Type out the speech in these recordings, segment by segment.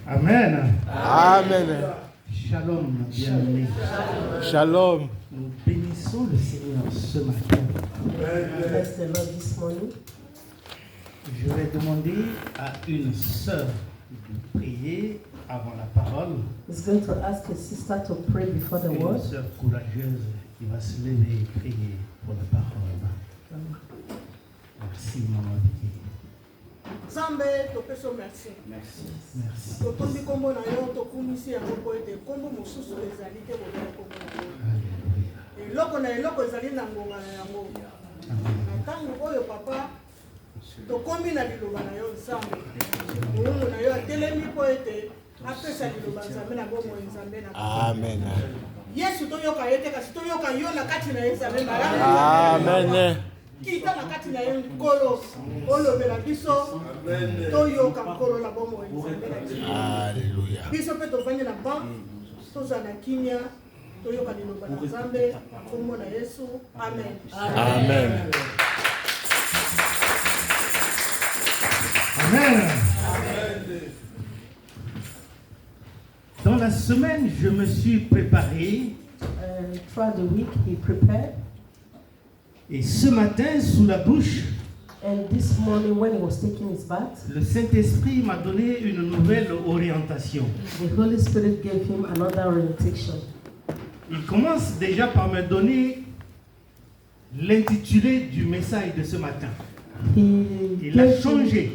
Amen. Amen. Shalom, bien-aimés. Shalom. Nous bénissons le Seigneur ce matin. Bless the Lord this morning. Je vais demander à une sœur de prier avant la parole. He's going to ask his sister to pray before the Une word. sœur courageuse qui va se lever et prier pour la parole. Merci, maman Vicky. Nzambe topeso merci. Merci. Merci. Totombi kombo na yo tokumisi yango po ete kombo mosusu ezali te boya kombo. Alléluia. Eloko na eloko ezali na ngonga na yango. Na ntango oyo papa tokombi na liloba na yo Nzambe. Mungu na yo atelemi po ete apesa liloba Nzambe na bomo Nzambe na. Amen. Yesu toyoka ye te kasi toyoka yo na kati na ye Nzambe malanga. Amen. Kita na kati na ye nkolo olobela biso toyoka nkolo na bomo Nzambe na. Alléluia. Biso pe tovandi na bank toza na kimia toyoka liloba na Nzambe kombo na Yesu. Amen. Amen. Amen. Dans la semaine, je me suis préparé. Throughout the week, he prepared. Et ce matin, sous la bouche, And this morning, when he was taking his bath, le Saint-Esprit m'a donné une nouvelle orientation. the Holy Spirit gave him another orientation. Il commence déjà par me donner l'intitulé du message de ce matin. Il a changé.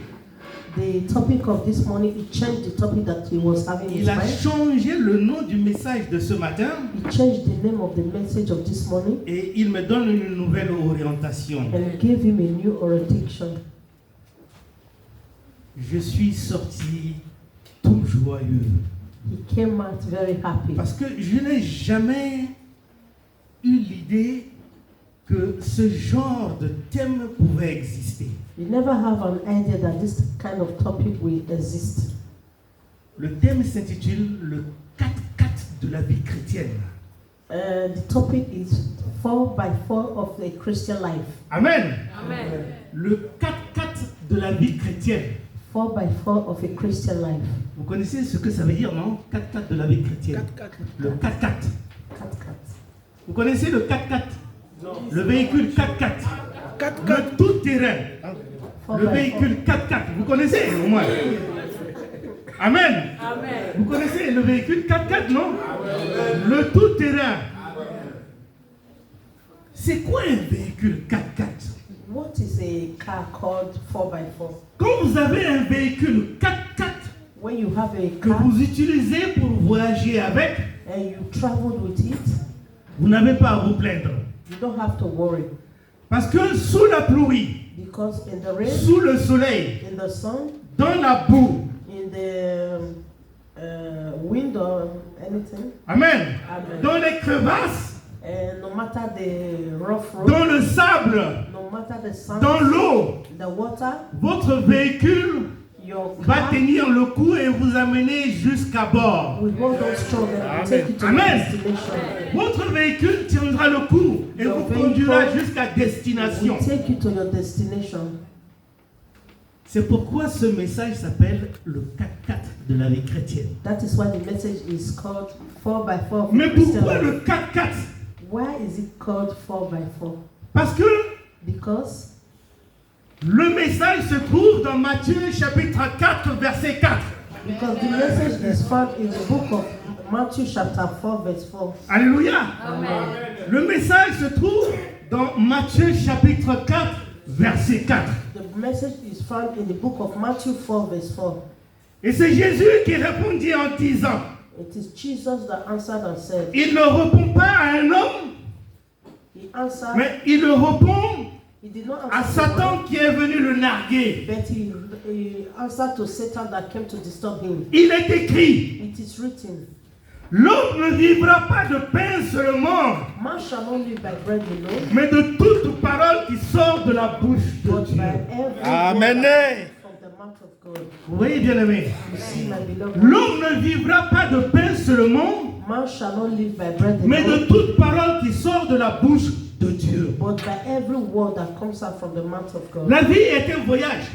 The topic of this morning. He changed the topic that he was having in his Il a mind. changé le nom du message de ce matin He changed the name of the message of this morning et il me donne une nouvelle orientation. and gave him a new orientation. Je suis sorti tout joyeux He came out very happy parce que je n'ai jamais eu l'idée que ce genre de thème pouvait exister. you never have an idea that this kind of topic will exist. Le thème s'intitule le 4-4 de la vie chrétienne. The topic is 4x4 of the Christian life. Amen. Amen. Le 4-4 de la vie chrétienne. 4x4 of a Christian life. Vous connaissez ce que ça veut dire, non? 4-4 de la vie chrétienne. Le 4-4. 4x4. Vous connaissez le 4x4? Le véhicule 4x4. Le tout-terrain. Le véhicule 4x4. Vous connaissez au moins? Amen. Amen. Vous connaissez le véhicule 4x4, non? Le tout-terrain. C'est quoi un véhicule 4x4? What is a car called 4x4? Quand vous avez un véhicule 4x4 When you have a que car vous utilisez pour voyager avec, and you travel with it, vous n'avez pas à vous plaindre. you don't have to worry. Parce que sous la pluie, Because in the rain, sous le soleil, in the sun, dans la boue, in the wind or anything, amen, Amen. dans les crevasses, and no matter the rough road, dans le sable, no matter the sun, dans l'eau, the water, votre véhicule your va car tenir le coup et vous amener jusqu'à bord. will hold on strong and take you to Amen. your destination. Votre véhicule tiendra le coup et Your vous conduira vehicle jusqu'à Will destination. take you to your destination. C'est pourquoi ce message s'appelle le 4x4 de la vie chrétienne. That is why the message is called 4x4 of Mais Christian pourquoi life. le 4x4? Why is it called 4x4? Parce que Because le message se trouve dans Matthieu chapitre 4 verset 4. the message is found in the book of Matthew chapter 4 verse 4. Alléluia. Amen. Le message se trouve dans Matthieu chapitre 4 verset 4. The message is found in the book of Matthew 4 verse 4. Et c'est Jésus qui répondit en disant, It is Jesus that answered and said, il ne répond pas à un homme, he answered, mais il répond he did not à answer Satan qui est venu le narguer. but he answered to Satan that came to disturb him. Il est écrit, It is written, l'homme ne vivra pas de pain seulement, man shall not live by bread alone, mais de toute parole qui sort de la bouche de but Dieu. by every Amen. word from the mouth of God. Vous voyez, bien-aimés, You see, my beloved, l'homme ne vivra pas de pain seulement, man shall not live by bread mais de alone, toute parole qui sort de la bouche de Dieu. but by every word that comes out from the mouth of God. La vie est un voyage.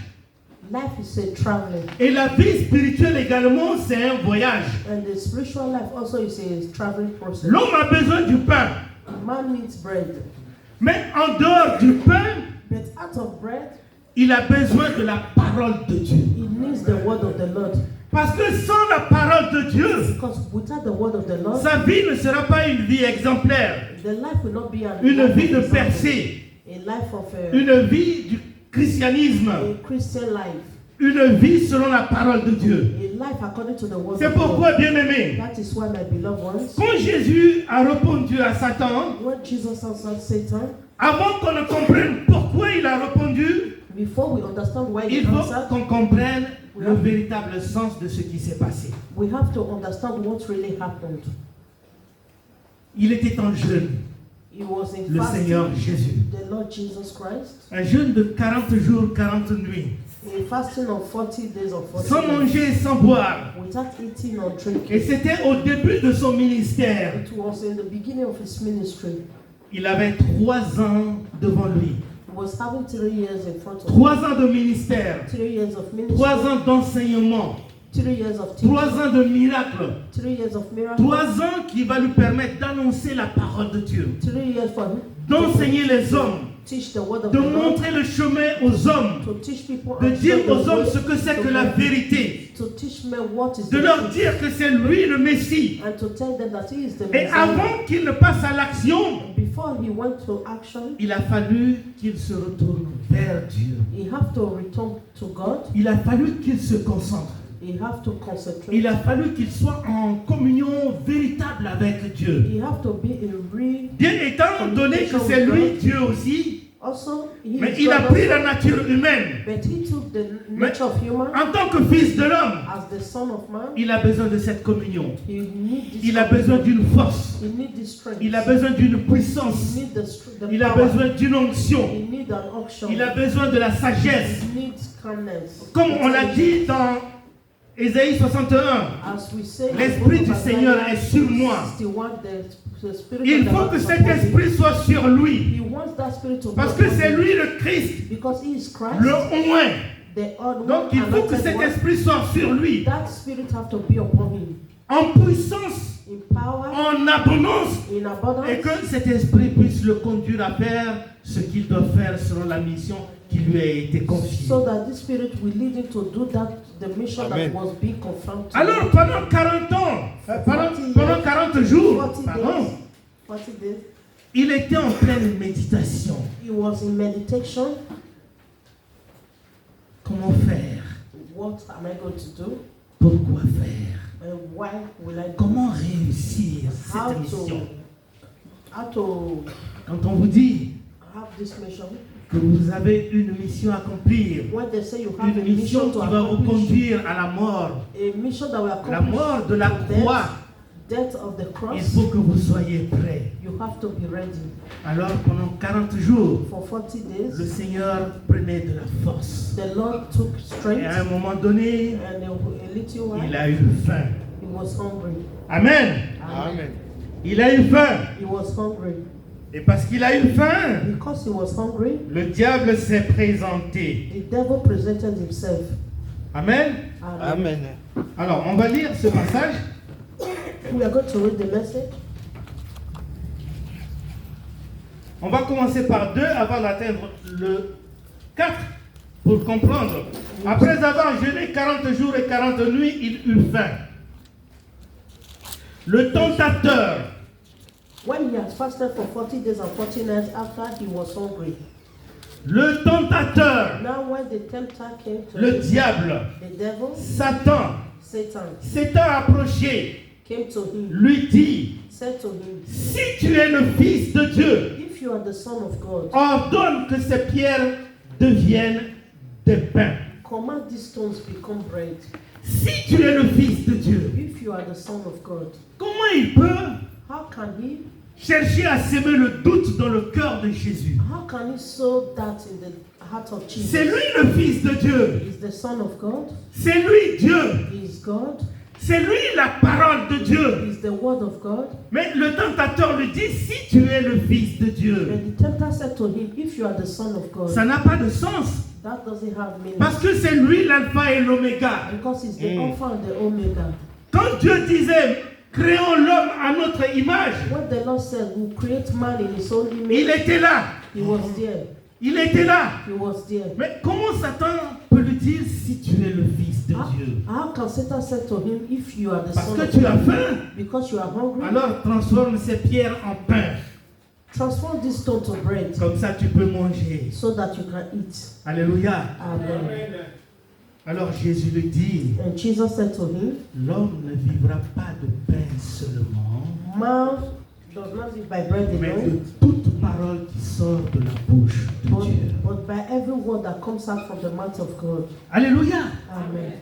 Life is a traveling. Et la vie spirituelle également, c'est un voyage. And the spiritual life also is a traveling process. L'homme a besoin du pain. Man needs bread. Mais en dehors du pain, But out of bread, il a besoin de la parole de Dieu. he needs the word of the Lord. Parce que sans la parole de Dieu, Because without the word of the Lord, sa vie ne sera pas une vie exemplaire, the life will not be une life vie de of example, percée, a life of une vie du christianisme, a Christian life, une vie selon la parole de Dieu. a life according to the word C'est of God. pourquoi, bien-aimé, That is why, my beloved ones, quand Jésus a répondu à Satan, when Jesus answered Satan, avant qu'on ne comprenne pourquoi il a répondu, before we understand why he il faut answered, qu'on comprenne le véritable sens de ce qui s'est passé. we have to understand what really happened. Il était en jeûne, He was in le fasting, Seigneur Jésus. the Lord Jesus Christ, Un jeûne de 40 jours, 40 nuits, a fasting of 40 days or 40 sans nights, manger et sans boire. without eating or Et drinking. c'était au début de son ministère. It was in the beginning of his ministry. Il avait 3 ans devant lui. He was having 3 years in front of him. 3 ans de ministère, 3 years of 3 ministry, ans d'enseignement, 3 years of 3 teaching, ans de miracles, 3 years of miracles, 3 ans qui va lui permettre d'annoncer la parole de Dieu, 3 years for him d'enseigner les hommes, teach the word of de the Lord, montrer le chemin aux hommes, to teach people de and dire show the aux hommes way ce que c'est to que la God, vérité, to teach men what is de the leur truth, dire que c'est lui le Messie. and to tell them that he is the Et Messiah. avant qu'il ne passe à l'action, Before he went to action, il a fallu qu'il se retourne vers Dieu. he have to return to God. Il a fallu qu'il se concentre. He have to concentrate. Il a fallu qu'il soit en communion véritable avec Dieu. He have to be in real. Bien étant donné que c'est lui Dieu aussi, Also, he mais is il a God pris also, la nature humaine. but he took the nature of human En tant que fils de l'homme, as the son of man. il a besoin de cette communion. He need this. Il a besoin d'une force. He need this strength. Il a besoin d'une puissance. He need the Il a power. besoin d'une onction. He need an auction. Il a besoin de la sagesse. He needs calmness. Comme on l'a dit dans Ésaïe 61, As we say, in the l'Esprit book du of Seigneur Isaiah est sur moi. 61, the Spirit Il of the faut Lord que is cet upon me. esprit soit sur lui. He wants that spirit to be Parce que upon c'est him. lui le Christ, Because he is Christ, le oint. the odd Donc one, il faut que anointed cet one. esprit soit sur lui. That spirit have to be upon him En puissance, in power, en abondance. in abundance, Et que cet esprit puisse le conduire à faire ce qu'il doit faire selon la mission qui lui a été confiée. so that this spirit will lead him to do that, the mission Amen. that was being confirmed to Alors him. pendant 40 ans, pendant 40 jours, 40 pardon, days, 40 days, il était en pleine méditation. he was in meditation. Comment faire? What am I going to do? Pourquoi faire? And why will I do? Comment réussir How cette mission? to Quand on vous dit have this mission? que vous avez une mission à accomplir, When they say you have a une mission mission qui to va vous accomplish, conduire à la mort, a mission that will la accomplish mort de la croix, death of the il cross, faut que vous soyez prêts. you have to be ready. Alors pendant 40 jours, For 40 le days, Seigneur prenait de la force. the Lord took Et strength, à un moment donné, and a little while, il a eu faim. he was hungry. Amen. Amen. Il a eu faim. He was hungry. Et parce qu'il a eu faim, Because he was hungry, le diable s'est présenté. the devil presented himself. Amen. Amen. Alors, on va lire ce passage. We are going to read the message. On va commencer par 2 avant d'atteindre le 4 pour comprendre. Après avoir jeûné 40 jours et 40 nuits, il eut faim. Le tentateur, When he had fasted for 40 days and 40 nights after he was hungry. le tentateur, Now when the tempter came to le him, diable, the devil, Satan, Satan, s'étant approché, came to him, lui dit, said to him, si tu es le Fils de Dieu, if you are the Son of God, ordonne que ces pierres deviennent des pains. command these stones become bread. Si tu es le Fils de Dieu, If you are the Son of God, comment il peut how can he chercher à semer le doute dans le cœur de Jésus? How can he sow that in the heart of Jesus? C'est lui le Fils de Dieu. He is the Son of God. C'est lui Dieu. He is God. C'est lui la parole de He Dieu. is the Word of God. Mais le tentateur lui dit, si tu es le Fils de Dieu, And the tempter said to him, if you are the Son of God, ça n'a pas de sens That doesn't have meaning. Parce que c'est lui l'alpha et l'oméga. Because it's the Alpha and the Omega. Quand Dieu disait, créons l'homme à notre image, When the Lord said, we'll create man in his own il image, était là. he was there. Il était là. He was there. Mais comment Satan peut lui dire si tu es le fils de Dieu? How can Satan say to him, if you are the Parce son que of tu as God, faim, because you are hungry, alors transforme ces pierres en pain. transform this stone to bread Comme ça tu peux manger. so that you can eat. Alléluia. Amen. Alors Jésus lui dit, And Jesus said to him, l'homme ne vivra pas de pain seulement, man does not live by bread mais de alone, toute parole qui sort de la bouche de Dieu. but by every word that comes out from the mouth of God. Alléluia. Amen.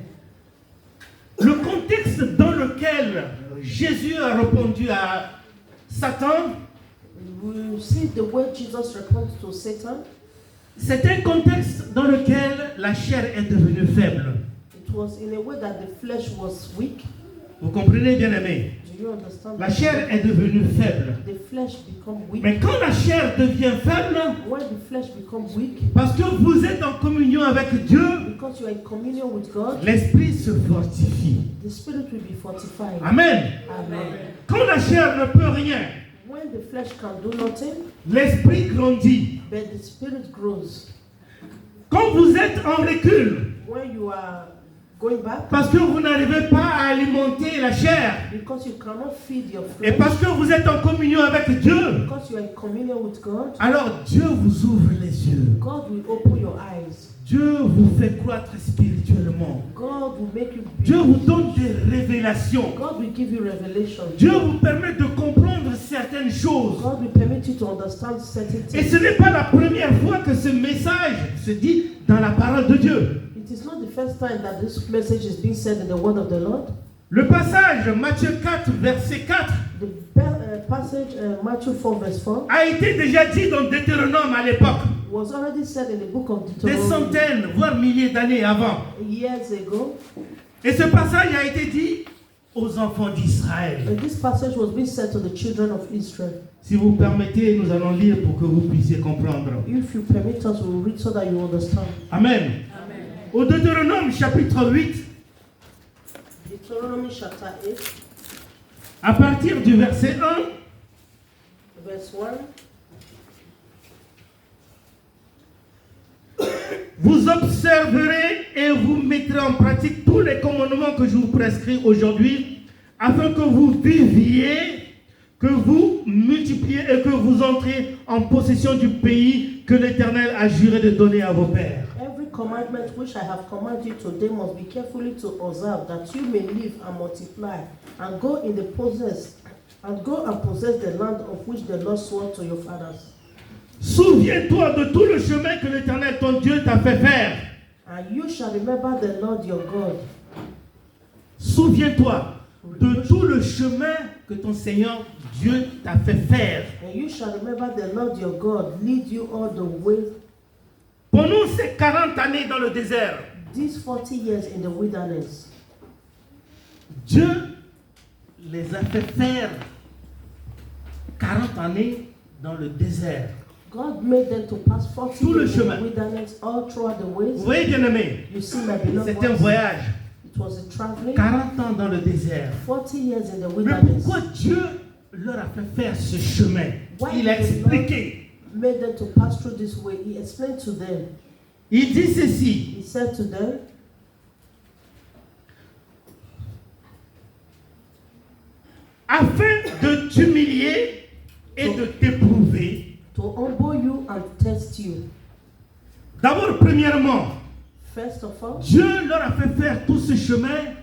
Le contexte dans lequel Jésus a répondu à Satan, We see the way Jesus responds to Satan. c'est un contexte dans lequel la chair est devenue faible. It was in a way that the flesh was weak. Vous comprenez, bien aimé? Do you understand? La chair est devenue faible. The flesh become weak. Mais quand la chair devient faible, When the flesh becomes weak, parce que vous êtes en communion avec Dieu, because you are in communion with God, l'esprit se fortifie. the spirit will be fortified. Amen. Amen. Quand la chair ne peut rien, When the flesh can do nothing, l'esprit grandit. but the spirit grows. Quand vous êtes en recul, When you are going back, parce que vous n'arrivez pas à alimenter la chair, because you cannot feed your et flesh, parce que vous êtes en communion avec Dieu, because you are in communion with God, alors Dieu vous ouvre les yeux. God will open your eyes. Dieu vous fait croître spirituellement. God will make you Dieu big. vous donne des révélations. God will give you revelation. Dieu vous permet de comprendre certaines choses. God will permit you to understand certain Et things. ce n'est pas la première fois que ce message se dit dans la parole de Dieu. It is not the first time that this message is being said in the word of the Lord. Le passage, Matthieu 4, verset 4, The passage, Matthew 4 verse 4, a été déjà dit dans Deutéronome à l'époque, was already said in the book of des Deuteronomy centaines, voire milliers d'années avant. years ago. Et ce passage a été dit aux enfants d'Israël. And this passage was being said to the children of Israel. Si vous permettez, nous allons lire pour que vous puissiez comprendre. If you permit us, we will read so that you understand. Amen. Au Deutéronome chapitre 8, Deuteronomy chapter 8, à partir du verset 1, verse 1. vous observerez et vous mettrez en pratique tous les commandements que je vous prescris aujourd'hui, afin que vous viviez, que vous multipliez et que vous entrez en possession du pays que l'Éternel a juré de donner à vos pères. Every commandment which I have commanded you today must be carefully to observe, that you may live and multiply, and go and possess the land of which the Lord swore to your fathers. Souviens-toi de tout le chemin que l'Éternel ton Dieu t'a fait faire. And you shall remember the Lord your God. Souviens-toi de tout le chemin que ton Seigneur Dieu t'a fait faire. And you shall remember the Lord your God lead you all the way. Pendant ces 40 années dans le désert, These 40 years in the wilderness, Dieu les a fait faire 40 années dans le désert. God made them to pass 40 Tout le years in chemin. the wilderness all throughout the Vous ways. voyez, bien-aimé, You see, my beloved c'est un ones, voyage. it was a traveling. 40 ans dans le désert. 40 years in the Mais wilderness. pourquoi Dieu leur a fait faire ce chemin? Why Il a did the expliqué. Lord made them to pass through this way? He explained to them. Il dit ceci. He said to them, Afin de t'humilier et de t'éprouver. to humble you and test you. D'abord, premièrement, First of all, Dieu leur a fait faire tout ce chemin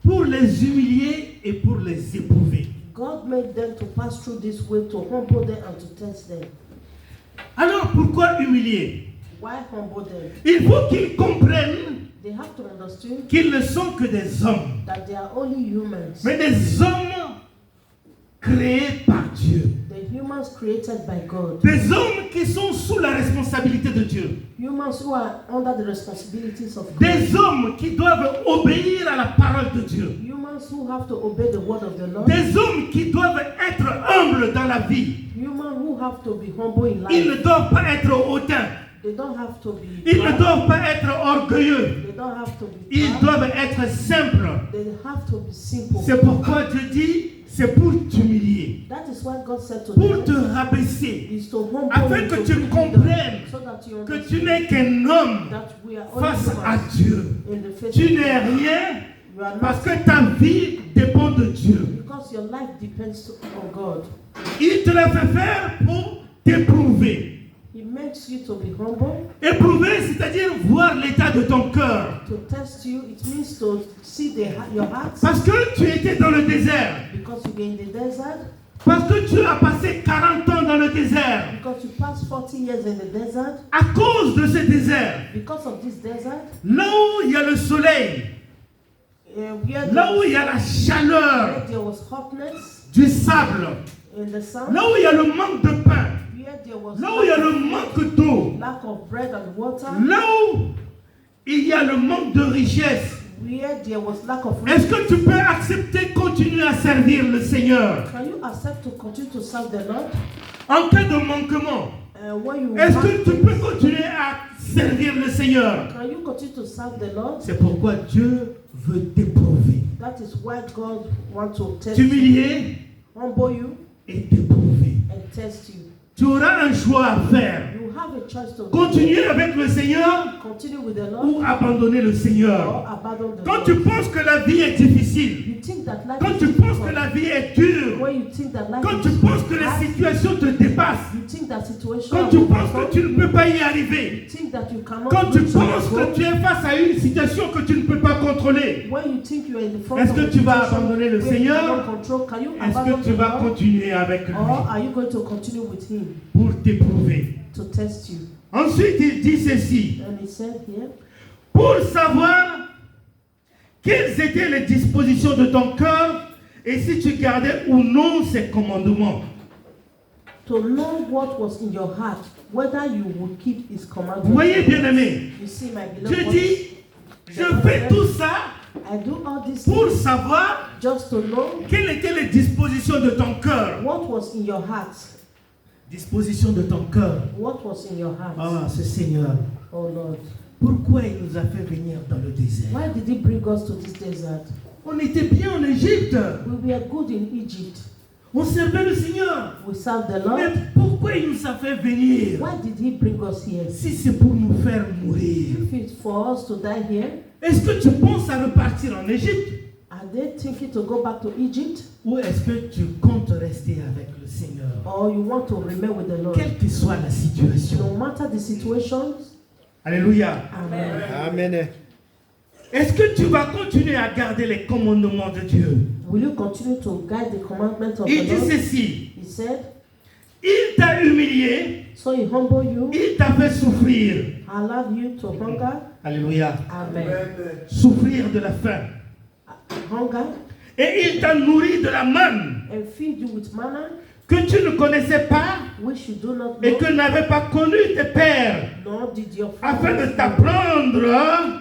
pour les humilier et pour les éprouver. God made them to pass through this way to humble them and to test them. Alors, pourquoi humilier? Why humble them? Il faut qu'ils comprennent They have to understand qu'ils ne sont que des hommes, that they are only humans. mais des hommes créés par Dieu. The humans created by God. Des hommes qui sont sous la responsabilité de Dieu. Humans who are under the responsibilities of God. Des hommes qui doivent obéir à la parole de Dieu. Humans who have to obey the word of the Lord. Des hommes qui doivent être humbles dans la vie. Humans who have to be humble in Ils life. ne doivent pas être hautains. They don't have to be Ils ne proud. doivent pas être orgueilleux. They don't have to be Ils proud. doivent être simples. They have to be simple. C'est pourquoi Dieu dit, c'est pour t'humilier, That is what God said to pour te them. rabaisser, Is to humble afin you, que to tu bring you comprennes down, so that you que understand tu n'es qu'un homme that we are only face à humans Dieu. in the face Tu of n'es God. rien You are parce not, que ta vie dépend de Dieu. because your life depends on God. Il te l'a fait faire pour t'éprouver. He makes you to be humble, Éprouver, c'est-à-dire voir l'état de ton cœur. to test you. It means to see your heart, Parce que tu étais dans le désert. because you were in the desert, Parce que tu as passé 40 ans dans le désert. because you passed 40 years in the desert. À cause de ce désert, Because of this desert, là où il y a le soleil, là où il y a la chaleur where there was hotness du sable, in the sun, là où il y a le manque de pain, where there was là où il y a le manque d'eau, lack of bread and water, là où il y a le manque de richesse, where there was lack of est-ce riches. que tu peux accepter continuer à servir le Seigneur Can you accept to continue to serve the Lord? en cas de manquement? When you Est-ce have que tu things, peux continuer à servir le Seigneur? can you continue to serve the Lord? C'est pourquoi Dieu veut t'éprouver, That is why God wants to test you, t'humilier humble you, et t'éprouver. and test you. Tu auras un choix à faire. You have a choice to Continuer avec le Seigneur continue with the Lord ou abandonner le or Seigneur. abandon the Quand Lord. tu penses que la vie est difficile, You think that life quand is tu penses difficult, que la vie est dure, when you think that life quand is tu penses que les hard, situations te dépassent, you think that situation quand tu will penses come, que tu ne peux pas y arriver, you think that you cannot quand tu reach your penses goal, que tu es face à une situation que tu ne peux pas contrôler, when you think you are in the front est-ce of que a tu vas situation abandonner le where you Seigneur? cannot control, can you est-ce abandon que tu the vas Lord, continuer avec lui or are you going to continue with him pour t'éprouver? to test you? Ensuite, il dit ceci, And he said here, pour savoir quelles étaient les dispositions de ton cœur et si tu gardais ou non ses commandements. to know what was in your heart, whether you would keep his commandments. Vous voyez, bien-aimé, You see, my Dieu beloved dit, je fais tout ça I do all this pour things savoir just to know quelles étaient les dispositions de ton cœur. what was in your heart. Disposition de ton cœur. What was in your heart? Ah, ce Seigneur, Oh Lord. pourquoi il nous a fait venir dans le désert? Why did he bring us to this desert? On était bien en Égypte. We were good in Egypt. On servait le Seigneur. We served the Mais Lord. pourquoi il nous a fait venir? Why did he bring us here? Si c'est pour nous faire mourir. If it's for us to die here, Est-ce que tu penses à repartir en Égypte? are they thinking to go back to Egypt? Ou est-ce que tu comptes rester avec le Seigneur? Or you want to remain with the Lord? Quelle que soit la situation. No matter the situations. Alléluia. Amen. Amen. Est-ce que tu vas continuer à garder les commandements de Dieu? Will you continue to guide the commandments of Il the dit Lord? ceci. He said, Il t'a humilié. so he humble you, Il t'a fait souffrir. allow you to hunger. Alléluia. Amen. Souffrir de la faim. Hunger Et il t'a nourri de la manne and feed you with manna, que tu ne connaissais pas which you do not et know, que n'avaient pas connu tes pères, nor did your afin de fathers know, t'apprendre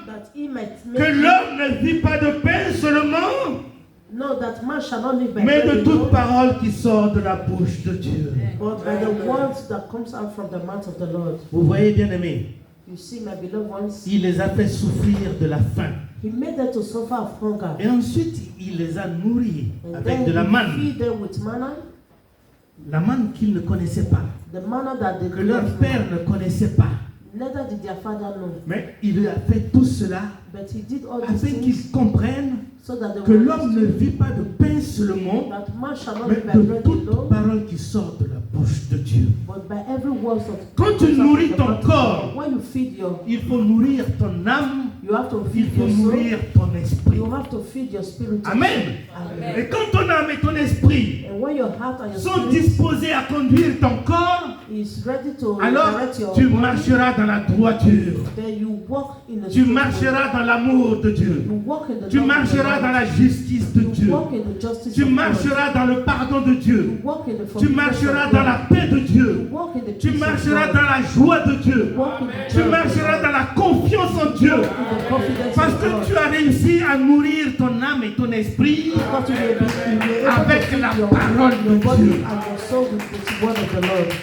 that he might que make you l'homme ne vit pas de pain seulement, know that man shall not live by mais de bread toute alone, parole qui sort de la bouche de Dieu. but by the words that comes out from the mouth of the Lord. Vous voyez, bien aimé, You see, my beloved ones, il les a fait souffrir de la faim. he made them to suffer of hunger. Et ensuite, il les a nourris And avec then de la he manne. feed them with manna, La manne qu'ils ne connaissaient pas, the manna that they que did leur not père know. ne connaissait pas. Neither did their father know. Mais il a fait tout cela But he did all these afin things qu'ils comprennent so that they que will l'homme ne understand vit pas de pain seulement, that man shall not mais live by de bread toute alone, parole qui sort de la bouche de Dieu. but by every word of Quand tu comes out nourris from the ton mouth of corps, God. When you feed your, il faut nourrir ton âme, you have to il feed faut your soul, nourrir ton esprit. you have to feed your spirit. Amen. Amen. Et quand ton âme et ton esprit And when your heart and your sont spirit disposés à conduire ton corps, is ready to alors direct your tu body, marcheras dans la droiture. then you walk in the Tu straight way. marcheras dans l'amour de Dieu. You walk in the Tu love of the marcheras Lord. dans la justice de You Dieu. walk in the justice Tu of God. marcheras dans le pardon de Dieu. You walk in the Tu forgiveness marcheras of dans God. la paix de Dieu. You walk in the Tu peace of marcheras God. dans la joie de Dieu. You walk in the Tu joy of the marcheras Lord. dans la confiance en Dieu. In the confidence Parce of que God. tu as réussi à nourrir ton âme et ton esprit Because you may be able avec to feed la your parole de body Dieu. and your soul with the word of the Lord.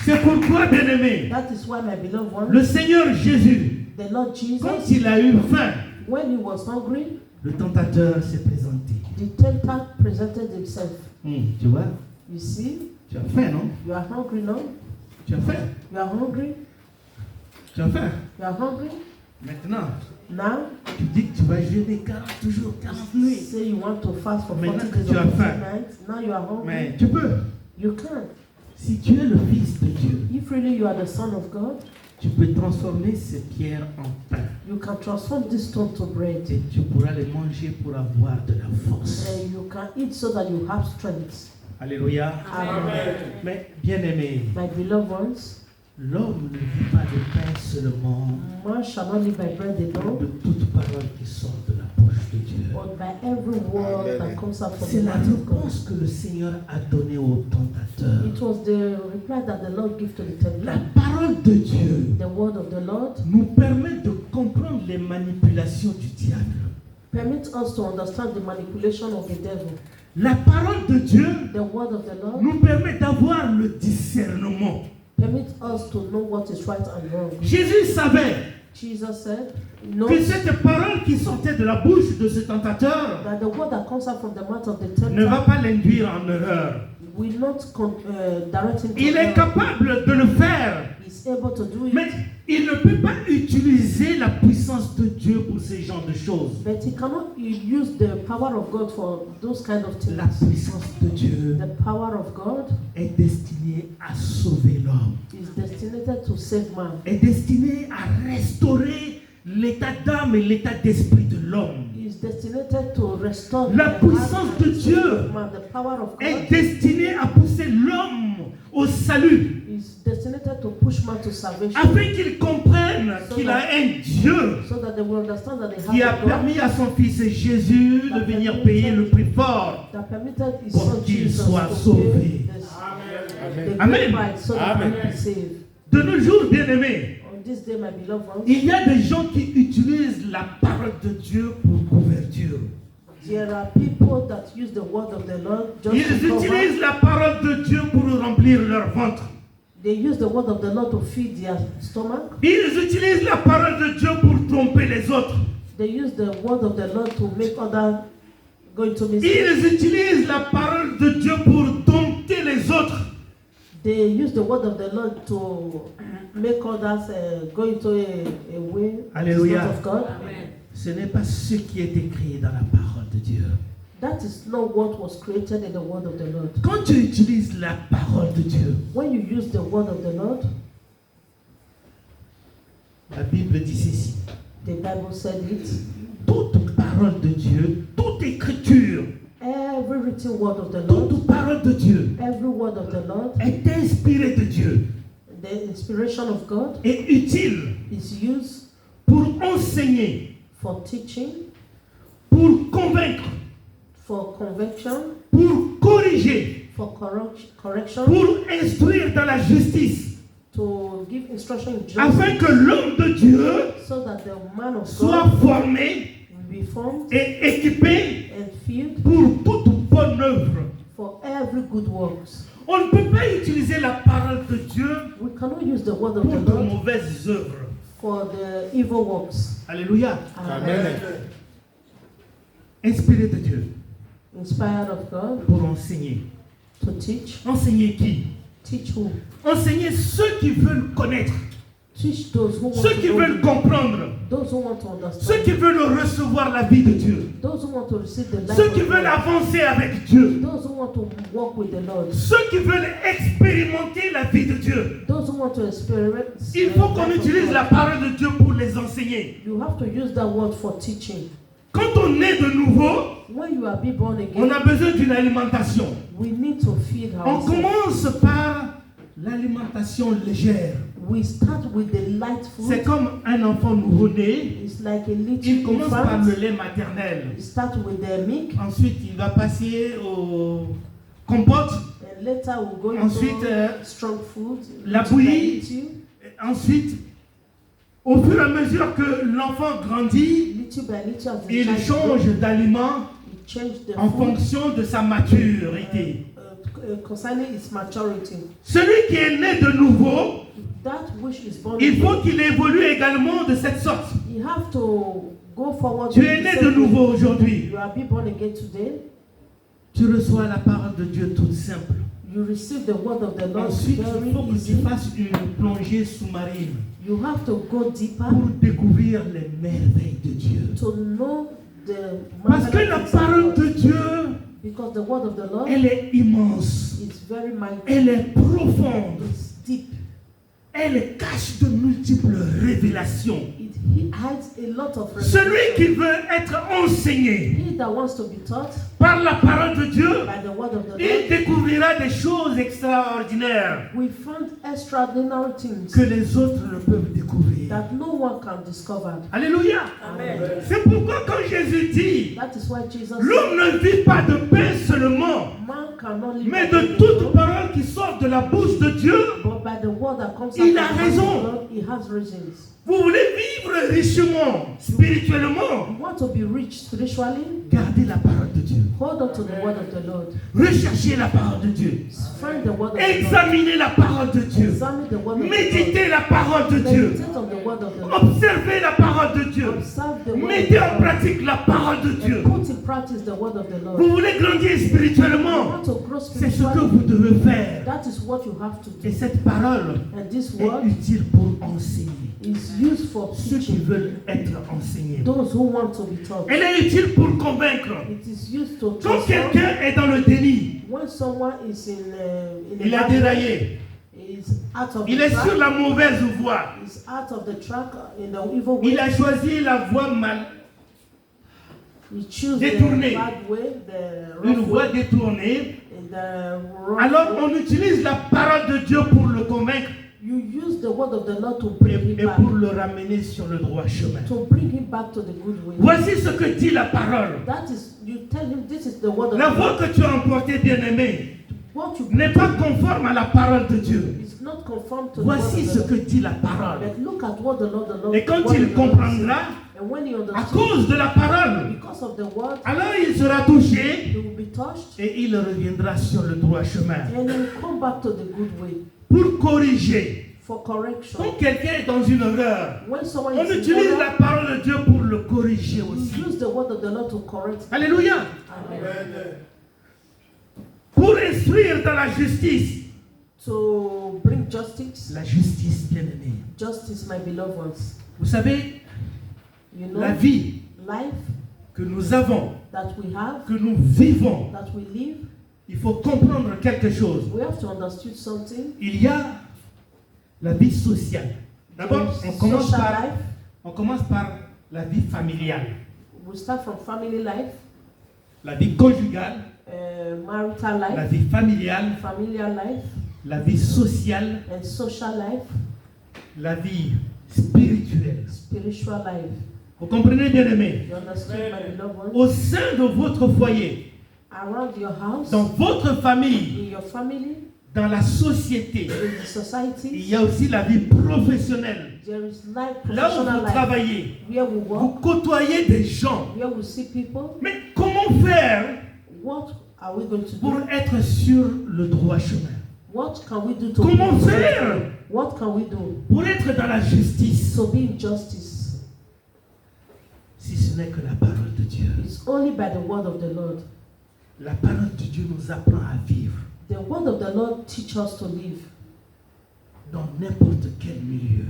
C'est pourquoi, bien-aimé, That is why, my beloved one, le Seigneur Jésus, the Lord Jesus, quand il a eu faim, when he was hungry, le tentateur s'est présenté. the tempter presented himself. Tu vois, You see, tu as faim, non? you are hungry now. Tu as faim. You are hungry. Tu as faim. You are hungry. Maintenant, Now, tu dis que tu vas jeûner 40 jours, 40 nuits. say you want to fast for 40 Maintenant que days tu or as 40 faim. nights. Now you are hungry. Mais tu peux. You can. Si tu es le Fils de Dieu, If really you are the Son of God, tu peux transformer ces pierres en pain. you can transform this stone to bread. Et tu pourras les manger pour avoir de la force. And you can eat so that you have strength. Alléluia. Amen. Mais bien aimé, My beloved ones, l'homme ne vit pas de pain seulement, man shall not live by bread de alone, toute parole qui sort de la bouche de Dieu. but by every word that comes out from C'est the la mouth of God. réponse que le Seigneur a donnée au tentateur. It was the reply that the Lord gave to the La tempter. parole de Dieu The word of the Lord nous permet de comprendre les manipulations du diable. permits us to understand the manipulation of the devil. La parole de Dieu The word of the Lord nous permet d'avoir le discernement. permits us to know what is right and wrong. Jésus savait Jesus said, no, que cette parole qui sortait de la bouche de ce tentateur that the word that comes out from the mouth of the ne va tempter pas l'induire en erreur. will not direct him to Il est error. capable de le faire, He's able to do it, mais il ne peut pas utiliser la puissance de Dieu pour ce genre de choses. but he cannot use the power of God for those kind of La things. puissance de Dieu The power of God est destinée à sauver l'homme, is destined to save man, est destinée à restaurer l'état d'âme et l'état d'esprit de l'homme. is destined to restore La the puissance heart de and soul Dieu of man. The power of est God destinée à pousser l'homme au salut, is destined to push man to salvation, afin qu'il comprenne qu'il a un Dieu so that they will understand that they qui a have a God permis à son fils Jésus de venir payer le prix fort. that permitted his pour son qu'il Jesus soit to sauvé. pay the Amen. great price so that Amen. man can be saved. De nos jours, bien-aimés, On this day, my beloved ones, il y a des gens qui utilisent la parole de Dieu pour couverture. there are people that use the word of the Lord just Ils to cover. utilisent la parole de Dieu pour remplir leur ventre. They use the word of the Lord to feed their stomach. Ils utilisent la parole de Dieu pour tromper les autres. They use the word of the Lord to make others go into mistake. Ils utilisent la parole de Dieu pour dompter les autres. They use the word of the Lord to make others go into a way Alléluia. not of God. Ce n'est pas ce qui est écrit dans la parole de Dieu. That is not what was created in the word of the Lord. Quand tu utilises la parole de Dieu, When you use the word of the Lord, la Bible dit ceci. the Bible said it. Toute parole de Dieu, toute écriture, Every written word of the Lord, toute parole de Dieu every word of the Lord, est inspirée de Dieu the inspiration of God et utile is used pour enseigner, for teaching, pour convaincre, for conviction, pour corriger, for correction, pour instruire dans la justice, to give instruction in justice, afin que l'homme de Dieu so that the man of soit God formé will be formed et équipé and filled pour toute bonne œuvre. for every good works. On ne peut pas utiliser la parole de Dieu We cannot use the word of pour the de Lord mauvaises œuvres. for the evil works. Alléluia. Amen. Inspiré de Dieu Inspired of God pour enseigner. to teach. Enseigner qui? Teach who? Enseigner ceux qui veulent connaître, Teach those who want ceux to qui know, veulent comprendre, those who want to ceux understand, qui veulent recevoir la vie de Dieu, those who want to receive the life ceux of qui veulent God, avancer avec Dieu, those who want to walk with the Lord, ceux qui veulent expérimenter la vie de Dieu. those who want to experience. Il faut qu'on utilise la parole de Dieu pour les enseigner. You have to use that word for teaching. Quand on est de nouveau, When you are being born on again, a besoin d'une alimentation. we need to feed On ourselves. commence par l'alimentation légère. We start with the light C'est food. comme un enfant nouveau-né. It's like a Il little commence par infant. le lait maternel. You start with the milk, Ensuite, il va passer au compote. and later we'll go Ensuite, into strong food. la little by bouillie. little. Ensuite, au fur et à mesure que l'enfant grandit, Little by little, as the il child change grows, d'aliment you change the en food fonction de sa maturité. concerning its maturity. Celui qui est né de nouveau, That which is born il faut again, qu'il évolue également de cette sorte. you have to go forward. Tu with es the né same de way. nouveau aujourd'hui. You are being born again today. Tu reçois la parole de Dieu toute simple. You receive the word of the Lord Ensuite, il very faut que tu easy. fasses une plongée sous-marine You have to go deeper pour découvrir les merveilles de Dieu. to know the Parce que la marvelous things of parole God. de Dieu, Because the word of the Lord elle est immense. is very mighty. Elle est profonde. It's deep. Elle cache de multiples révélations. It hides a lot of Celui revelation. qui veut être enseigné He that wants to be taught par la parole de Dieu, by the word of the il Lord découvrira des choses extraordinaires will find extraordinary things que les autres ne peuvent découvrir. that no one can discover. Alléluia. Amen. C'est pourquoi quand Jésus dit, That is why Jesus l'homme said, ne vit pas de pain seulement, man cannot live mais by de bread toute alone, parole qui sort de la bouche de Dieu. but by the word that comes Il out a of the raison. mouth of the Lord. He has reasons. Vous voulez vivre richement, spirituellement, You want to be rich spiritually? gardez la parole de Dieu. Hold on to the word of the Lord. Recherchez la parole de Dieu. Find the word of the Lord. Examinez la parole de Dieu. Examine the word of the Méditez la parole de Lord. Dieu. Meditate on the word of the Lord. Observez la parole de Dieu. Observe the word Mettez of en the Lord. pratique la parole de Dieu. And put in practice the word of the Lord. Vous voulez grandir You spirituellement, want to grow c'est ce que spiritually? vous devez faire. That is what you have to Et do. cette parole And this est word utile pour enseigner. is used for Ceux qui teaching veulent être enseignés. those who want to be taught. Elle est utile pour convaincre. It is used to Quand transform. quelqu'un est dans le déni, When someone is in il a bad déraillé, way, is out of il the est sur track, la mauvaise voie, is out of the track in the evil way. il a choisi la voie mal, We choose détourné. the bad way, the une rough voie way, détournée. and the wrong Alors way. on utilise la parole de Dieu pour le convaincre You use the word of the Lord to bring et him back, pour le ramener sur le droit chemin. to bring him back to the good way. Voici ce que dit la parole. That is, you tell him this is the word of La the voie Lord. que tu as emportée, bien-aimé, What you n'est pas conforme à la parole de Dieu. is not conformed to Voici the ce word que of the dit la Lord. parole. But look at what the Lord, Et quand what il the Lord comprendra, says. And when he à understands, cause de la parole, because of the word, alors il sera touché he will be touched et il reviendra sur le droit chemin. and he will come back to the good way Pour corriger, for correction. quand quelqu'un est dans une erreur, When someone on is in utilise la error, parole de Dieu pour le corriger you aussi. use the word of the Lord to correct. Alléluia. Amen. Pour instruire dans la justice. To bring justice, La justice, bien-aimé. justice, my beloved ones. Vous savez, You know, la vie life que nous avons, that we have, que nous vivons, that we live, il faut comprendre quelque chose. we have to understand something. Il y a la vie sociale. D'abord, Social on commence par la vie familiale, we start from family life, la vie conjugale, marital la life, vie familiale, familiar life, la vie sociale, and social life, la vie spirituelle. spiritual life. Vous comprenez, bien aimé? You understand, my beloved ones? Au sein de votre foyer, Around your house, dans votre famille, in your family, dans la société, in the il society, y a aussi la vie professionnelle. there is life, Là où professional vous life, travaillez, where we vous work, côtoyez des gens. where we see people. Mais comment faire What are we going to pour do? être sur le droit chemin? What can we do to Comment be in faire justice? What can we do pour être dans la justice to be in justice? si ce n'est que la parole de Dieu? It's only by the word of the Lord. La parole de Dieu nous apprend à vivre The word of the Lord teach us to live dans n'importe quel milieu.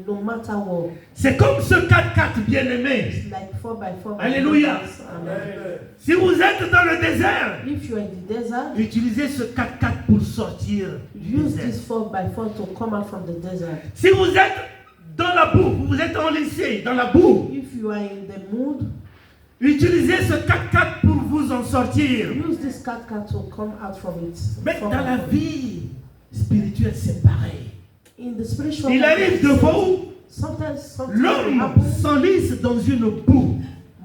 no matter what. C'est comme ce 4x4 bien-aimé. It's like 4x4. Alléluia. Amen. Si vous êtes dans le désert, If you are in the desert, utilisez ce 4x4 pour sortir du use désert. this 4x4 to come out from the desert. Si vous êtes dans la boue, vous êtes enlacé dans la boue, If you are in the mood, utilisez ce 4x4 pour vous en sortir. use this 4x4 to come out from it. Mais dans la vie spirituelle, c'est pareil. In the spiritual Il life, arrive de fois où sometimes it l'homme happens, s'enlise dans une boue.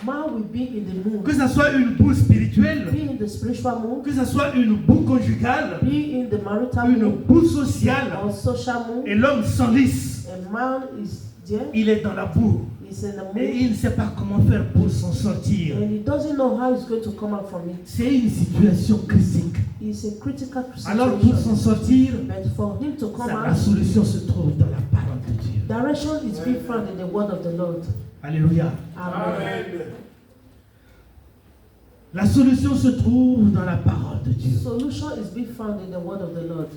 man will be in the mood. Que ce soit une boue spirituelle, Be in the spiritual mood, que ce soit une boue conjugale, be in the marital une mood, boue sociale, or social mood. et l'homme s'enlise. A man is there, Il est dans la boue. he's in the Et mood, il ne sait pas comment faire pour s'en sortir. and he doesn't know how he's going to come out from it. C'est une situation critique. It's a critical Alors pour s'en situation. sortir, But for him to come la out, solution se trouve dans la parole de Dieu. direction is being found in the word of the Lord. Alléluia. Amen. La solution se trouve dans la parole de Dieu. Solution is being found in the word of the Lord.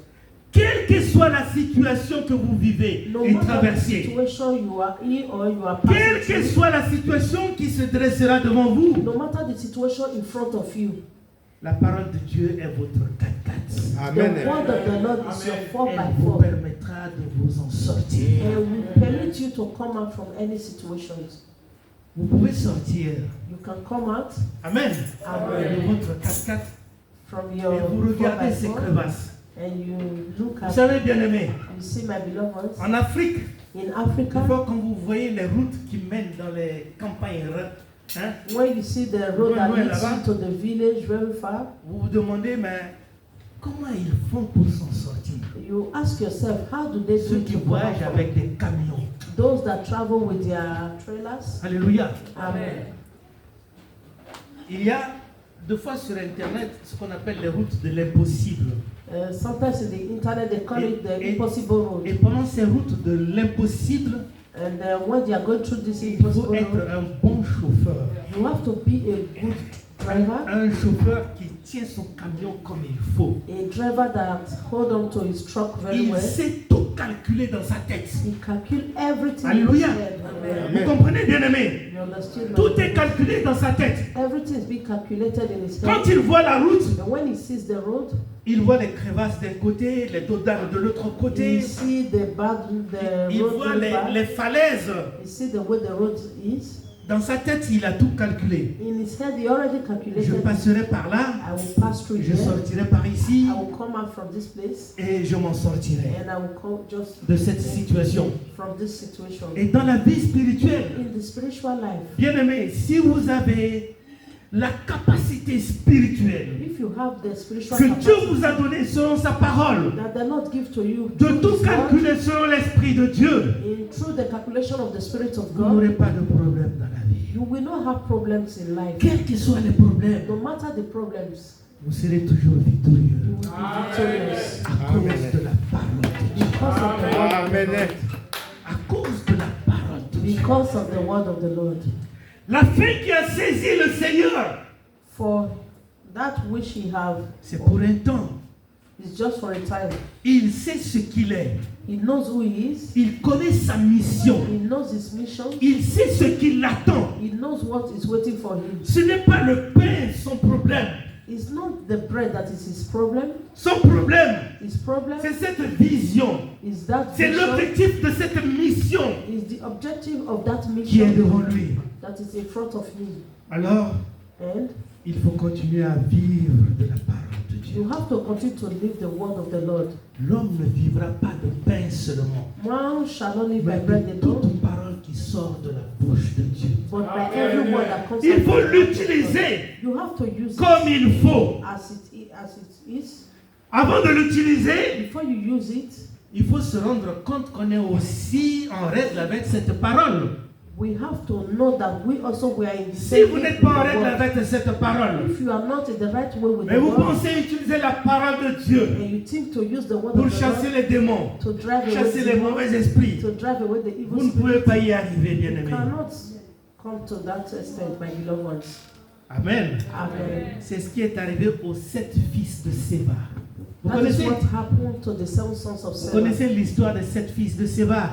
Quelle que soit la situation que vous vivez No et matter the traversez, situation you are in or you are quelle passing que through, soit la situation qui se dressera devant vous, no matter the situation in front of you, la parole de Dieu est votre 4x4. Amen. the word of the Lord is your Elle vous 4x4 permettra de vous en sortir. and will permit you to come out from any situations. Vous pouvez sortir. You can come out Amen. Amen. De votre 4x4 from et your vous regardez ces 4x4 crevasses. and you look Vous at, savez, bien aimé, you see my beloved ones, en Afrique, in des Africa, fois quand vous voyez les routes qui mènent dans les campagnes, hein, when you see the road that Loin, leads là-bas. you to the village very far, vous vous demandez, mais comment ils font pour s'en sortir? you ask yourself, how do they do Ceux it qui to come out voyagent from- avec des camions. Those that travel with their trailers. Alléluia. Amen. Il y a deux fois sur Internet ce qu'on appelle les routes de l'impossible. Sometimes in the internet they call it the Et- impossible road. Et pendant ces routes de l'impossible, And when they are going through this il faut impossible être road, un bon chauffeur. you have to be a good driver, Un chauffeur qui tient son camion comme il faut. a driver that hold on to his truck very Il well. sait tout calculer dans sa tête. He calculate everything in Alléluia. his head. Amen. Vous comprenez, bien aimé? You understand? my Tout est friend? calculé dans sa tête. Everything is being calculated in his Quand head. il voit la route, And when he sees the road, il voit les crevasses d'un côté, les dos d'âne de l'autre côté. he see the Il road voit very les bad. falaises. He see the way the road is. Dans sa tête, il a tout calculé. In his head, he already Je calculated. passerai par là, I will pass through je here. sortirai par ici I will come out from this place, et je m'en sortirai and I will come just de cette situation. from this situation. Et dans la vie spirituelle, In the spiritual life, bien aimé, si vous avez la capacité spirituelle if you have the spiritual que Dieu capacity vous a donnée selon sa parole, that the Lord give to you de through tout His word, calculer selon l'Esprit de Dieu, through the calculation of the Spirit of vous n'aurez God, pas de problème dans la vie. you will not have problems in life. Quels que soient les problèmes, No matter the problems, vous serez toujours victorieux you will be victorious à cause de la parole de Dieu. because of the word of the Amen. Lord. À cause de la parole de Dieu. Because of the word of the Lord. La fin qui a saisi le Seigneur, For that which he have c'est pour un temps. is just for a time. Il sait ce qu'il est. He knows who he is. Il connaît sa mission. He knows his mission. Il sait ce qui l'attend. He knows what is waiting for him. Ce n'est pas le pain son problème. It's not the bread that is his problem. Son problème, His problem c'est cette vision. is that C'est vision, l'objectif de cette mission is the objective of that qui est mission devant lui. that is in front of him. Alors, And il faut continuer à vivre de la parole de Dieu. you have to continue to live the word of the Lord. L'homme ne vivra pas de pain seulement, Man shall not live by mais bread de alone, toute parole qui sort de la bouche de Dieu. but by every word that comes Il out faut of the mouth of God. l'utiliser You have to use comme it il faut. as it is. Avant de l'utiliser, Before you use it, il faut se rendre compte qu'on est aussi en règle avec cette parole. we have to know that we also were in the Si same vous way n'êtes with pas en the règle word. avec cette parole, If you are not in the right way with mais the vous word, pensez utiliser la parole de Dieu and you think to use the word pour of the chasser Lord les démons, to drive away chasser les demons, mauvais esprits, to drive away the evil vous ne pouvez spirit, pas y arriver, bien you aimé. cannot come to that extent, my beloved ones. Amen. Amen. C'est ce qui est arrivé aux 7 fils de Séba. Vous That is connaissez, what happened to the 7 sons of vous Seba. connaissez l'histoire des 7 fils de Séba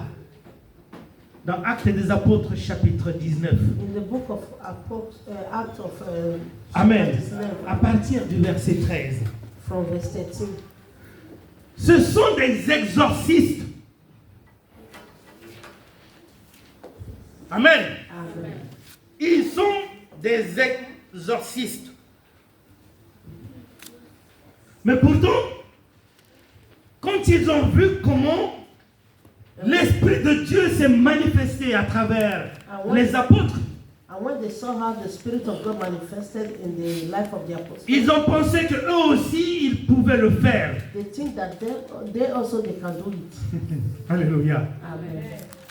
dans Actes des Apôtres chapitre 19. In the book of Acts of Amen. chapter 19, À partir du verset 13. from verse 13. Ce sont des exorcistes. Amen. Amen. Ils sont des exorcistes. Mais pourtant, quand ils ont vu comment l'Esprit de Dieu s'est manifesté à travers les apôtres, And when they saw how the Spirit of God manifested in the life of the apostles, ils ont pensé qu'eux aussi, ils pouvaient le faire. they think that they also they can do it. Alléluia. Amen.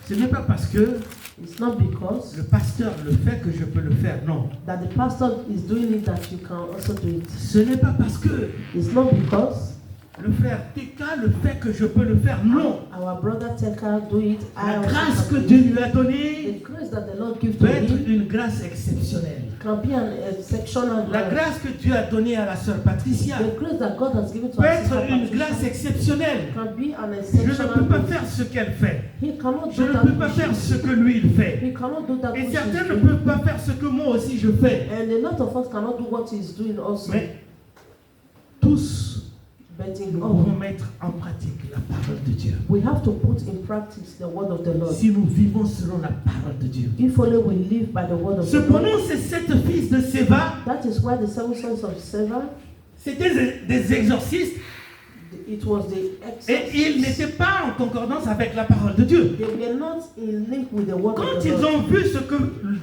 Ce n'est pas parce que It's not because le pasteur le fait que je peux le faire. Non. that the pastor is doing it that you can also do it. Ce n'est pas parce que It's not because le frère Teka le fait que je peux le faire. Non. our brother Teka do it. La also grâce que can do Dieu it. lui a The donnée grace that the Lord gives peut to être him une grâce exceptionnelle. can be an exceptional La grace. grâce que Dieu a donnée à la sœur Patricia The grace that God has given to peut our être sister une Patricia grâce exceptionnelle. can be an Je ne peux exceptional pas grace. faire ce qu'elle fait. He cannot Je do ne that peux pas which faire he- ce que lui il fait. He cannot do that Et which certains he's ne doing. peuvent pas faire ce que moi aussi je fais. And a lot of us cannot do what he's doing also. Mais tous, But in nous all, pouvons mettre en pratique la parole de Dieu. we have to put in practice the word of the Lord. Si nous vivons selon la parole de Dieu. If only we live by the word of the Cependant, Lord. ces 7 fils de Séva, That is why the 7 sons of Seva, c'était des exorcistes it was the et ils exorcists. n'étaient pas en concordance avec la parole de Dieu. They were not in link with the word Quand of the ils Lord. ont vu ce que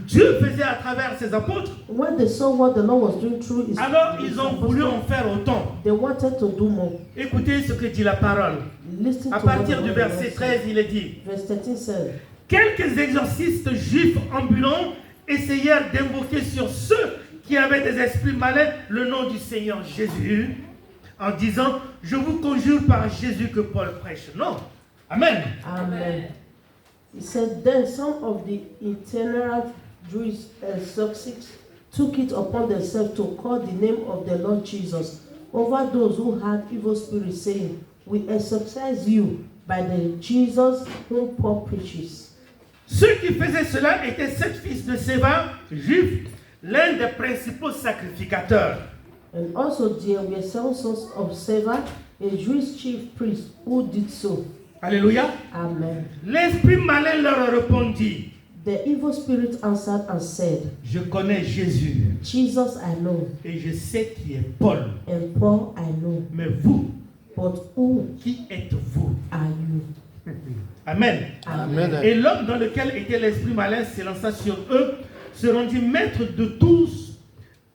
Dieu faisait à travers ses apôtres, When they saw what the Lord was doing through his alors his ils ont voulu en apostles, faire autant. they wanted to do more. Écoutez ce que dit la parole. Listen À to what partir the du word of verset the 13, il est dit: Verse 13 said, quelques exorcistes juifs ambulants essayèrent d'invoquer sur ceux qui avaient des esprits malins le nom du Seigneur Jésus, en disant: je vous conjure par Jésus que Paul prêche. Non. Amen. Amen. He said, then some of the itinerant Jewish exorcists took it upon themselves to call the name of the Lord Jesus over those who had evil spirits, saying, we exorcise you by the Jesus whom Paul preaches. Ceux qui faisaient cela étaient 7 fils de Séva, juifs, l'un des principaux sacrificateurs. And also there were 7 sons of Seva, a Jewish chief priest, who did so. Alléluia. Amen. L'esprit malin leur répondit: The evil spirit answered and said, je connais Jésus Jesus I know, et je sais qui est Paul. and Paul I know, Mais vous, but who qui êtes-vous? are you? Amen. Amen. Amen. Et l'homme dans lequel était l'esprit malin s'élança sur eux, se rendit maître de tous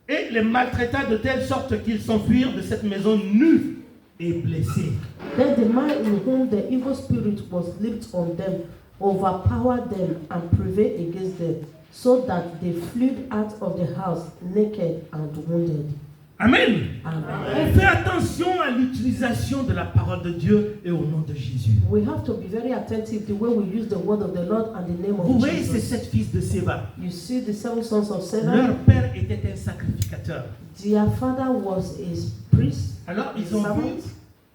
et les maltraita de telle sorte qu'ils s'enfuirent de cette maison nus et blessés. Then the man in whom the evil spirit was leaped on them overpowered them and prevailed against them, so that they fled out of the house naked and wounded. Amen. Amen. On fait attention à l'utilisation de la parole de Dieu et au nom de Jésus. We have to be very attentive the way we use the word of the Lord and the name Vous of voyez ces Jesus. 7 fils de Séva. You see the 7 sons of Seva, Leur père était un sacrificateur. their father was a priest, Alors a ils ont vu servant.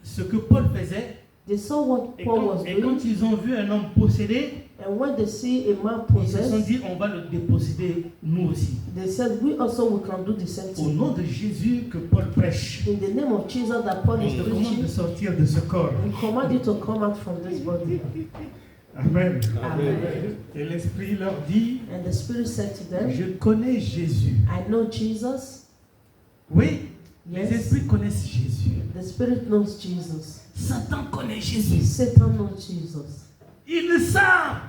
ce que Paul faisait. They saw what Et Paul quand, was et quand doing, ils ont vu un homme possédé, and when they see a man ils se sont possessed, dit: on va le déposséder nous aussi. they said, we also we can do the same Au thing. nom de Jésus que Paul prêche, In the name of Jesus that Paul on is te commande de preaching, sortir de ce corps. we command you to come out from this body. Amen. Amen. Et l'Esprit leur dit: And the Spirit said to them, je connais Jésus. I know Jesus. Oui, les Yes. esprits connaissent Jésus. The Spirit knows Jesus. Satan connaît Jésus. Satan knows Jesus. Ils savent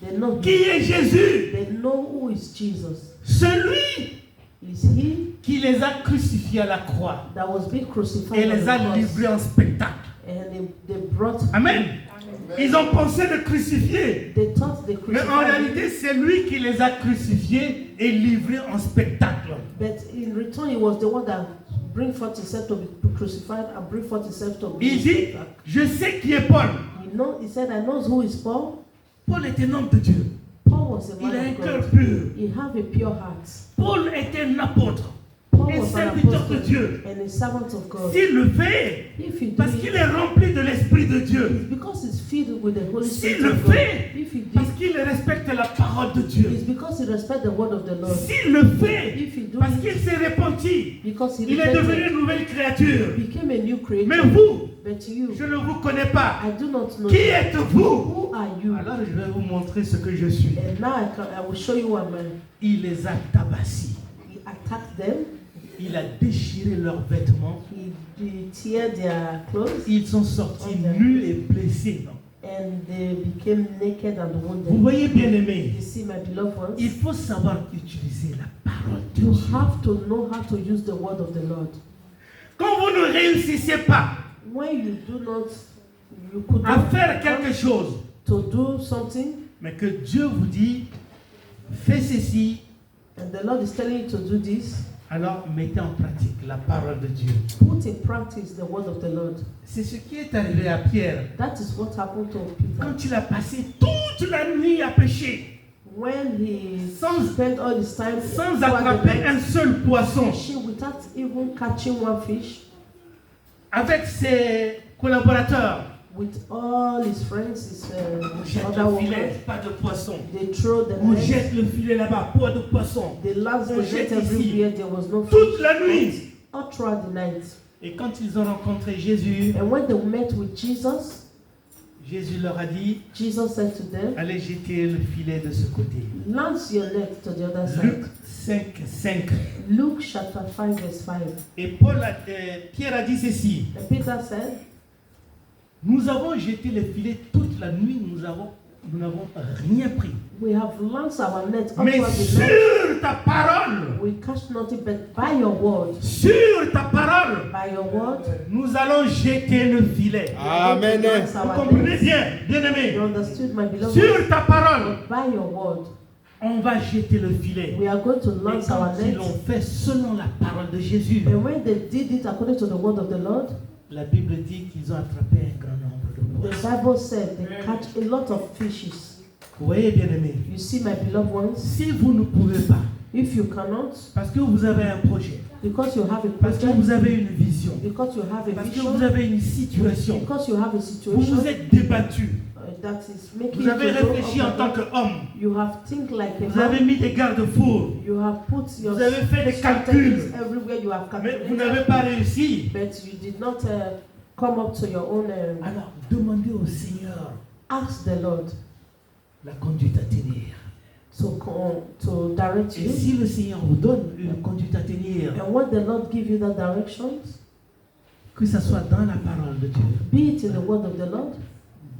They know qui him. est Jésus. They know who is Jesus. Celui Is he qui les a crucifiés à la croix that was being crucified et on les the a cross. livrés en spectacle. And they brought, Amen. Ils ont pensé le crucifier. they thought they Mais en crucified him. réalité, c'est lui qui les a crucifiés et livrés en spectacle. But in return, he was the one that bring forth himself to be crucified and bring forth himself to be Il dit: je sais qui est Paul. You know, he said, I know who is Paul. Paul est un homme de Dieu. Paul was a Il a un man of cœur God. pur. He have a pure heart. Paul est un apôtre. Paul Un was an serviteur de apostle Dieu. and a servant of God. S'il le fait, If he do parce it, qu'il est rempli de l'Esprit de Dieu. it's because he's filled with the Holy S'il Spirit le of God. fait, If he do parce it, qu'il respecte la parole de Dieu. it's because he respects the word of the Lord. S'il le fait, If he do parce it, qu'il s'est repenti, because he il est devenu repented, une nouvelle créature. became a new creature. Mais vous, But you, je ne vous connais pas. I do not know Qui you. êtes-vous? Who are you? Alors je vais vous montrer ce que je suis. And now I will show you what man. Il les a tabassés. He attacked them. Il a déchiré leurs vêtements. He tear their clothes Ils sont sortis nus et blessés. and they became naked and Vous wounded. voyez, bien aimé, You see, my beloved ones, il faut savoir utiliser la parole de you Dieu. have to know how to use the word of the Lord. Quand vous ne réussissez pas When you do not, you could à not faire quelque chose, to do something, mais que Dieu vous dit, fais ceci, and the Lord is telling you to do this, alors mettez en pratique la parole de Dieu. put in practice the word of the Lord. C'est ce qui est arrivé à Pierre. That is what happened to Quand Peter. il a passé toute la nuit à pêcher, When he Sans- spent all his time sans throughout the attraper night un seul poisson, fishing without even catching one fish, avec ses collaborateurs, with all his friends, his on jette other le women, filet, pas de poisson. they throw the On net, jette le filet là-bas, pas de poisson. they lanced on the jette net ici. everywhere, there was no Toute fish. la nuit. All throughout the night. Et quand ils ont rencontré Jésus, And when they met with Jesus, Jésus leur a dit, Jesus said to them, allez jeter le filet de ce côté. lance your net to the other Luc side. 5, 5. Luke chapter 5 verse 5. Et Pierre a dit ceci, And Peter said, nous avons jeté le filet toute la nuit, nous n'avons rien pris. we have launched our net all Mais throughout the night. sur ta parole, We catch nothing but by your word. sur ta parole, By your word, nous allons jeter le filet. Amen. we launch Vous our comprenez net. bien, bien You aimé. understood, my beloved? Sur ta parole, By your word, on va jeter le filet. we are going to Et launch quand our ils net. l'ont fait selon la parole de Jésus, And when they did it according to the word of the Lord, la Bible dit qu'ils ont attrapé un grand nombre de the poissons. Bible said they catch a lot of fishes. Vous voyez, bien aimé, You see, my beloved ones, si vous ne pouvez pas, if you cannot, parce que vous avez un projet, because you have a parce que project, vous avez une vision, because you have a parce que vision, vous avez une situation, because you have a vous situation vous êtes débattu, that is making vous avez you to go réfléchi en up tant and down. qu'homme, You have think like a vous avez man. mis des garde-fous, You have put your vous avez fait des strategies calculs, everywhere. You have mais vous calculated, n'avez pas réussi. but you did not come up to your own. Alors, demandez au Seigneur Ask the Lord la conduite à tenir. to direct Et you. si le Seigneur vous donne une conduite à tenir, And when the Lord give you that direction, que ce soit dans la parole de Dieu, be it in the word of the Lord,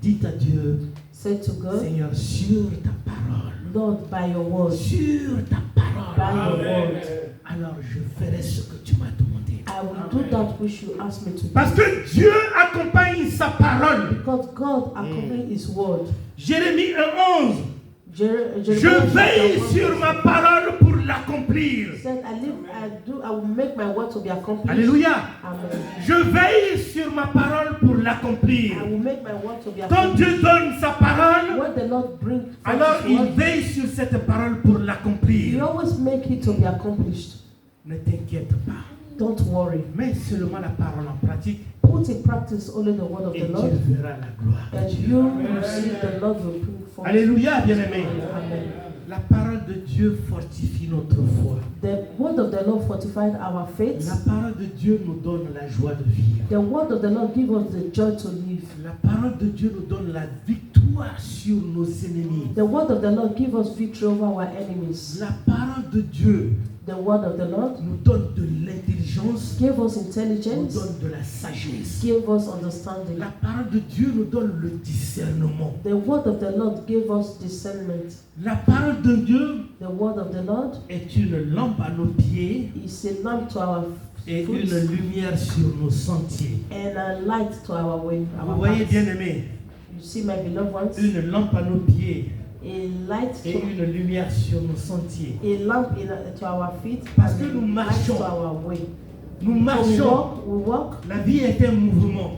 dites à Dieu, say to God, Seigneur, sur ta parole, Lord, by your word, sur ta by parole, your word, alors je ferai ce que tu m'as demandé. I will do that which you ask me to do. Parce que Dieu accompagne sa parole. Because God accompanied His word. Jérémie 1:11. Je Jeremiah veille chapter 1 sur ma parole pour l'accomplir. said, I will make my word to be accomplished. Alléluia. Amen. Je veille sur ma parole pour l'accomplir. I will make my word to be Quand accomplished. Dieu donne sa parole, When the Lord brings alors forth His il word, veille sur cette parole pour He l'accomplir. always make it to be accomplished. Ne t'inquiète pas. Don't worry. Mets seulement la parole en pratique Put in practice only the word of et the tu Lord, verras la gloire de and Dieu. you will see the Lord will bring forth. Alléluia, bien-aimé. Amen. La parole de Dieu fortifie notre foi. The word of the Lord fortified our faith. La parole de Dieu nous donne la joie de vivre. The word of the Lord gives us the joy to live. La parole de Dieu nous donne la victoire sur nos ennemis. The word of the Lord gives us victory over our enemies. La parole de Dieu The word of the Lord nous donne de l'intelligence, give us nous intelligence, donne de la sagesse. give us understanding. La parole de Dieu nous donne le discernement. The word of the Lord give us discernment. La parole de Dieu The word of the Lord est une lampe à nos pieds is a lamp to our et foot une lumière sur nos sentiers. and a light to our way. Vous Our voyez, paths. bien aimé, You see, my beloved ones, une lampe à nos pieds a light et to une lumière sur nos sentiers. a lamp to our feet Parce and que a nous light marchons. to our way. Nous So marchons. we walk. La vie est un mouvement.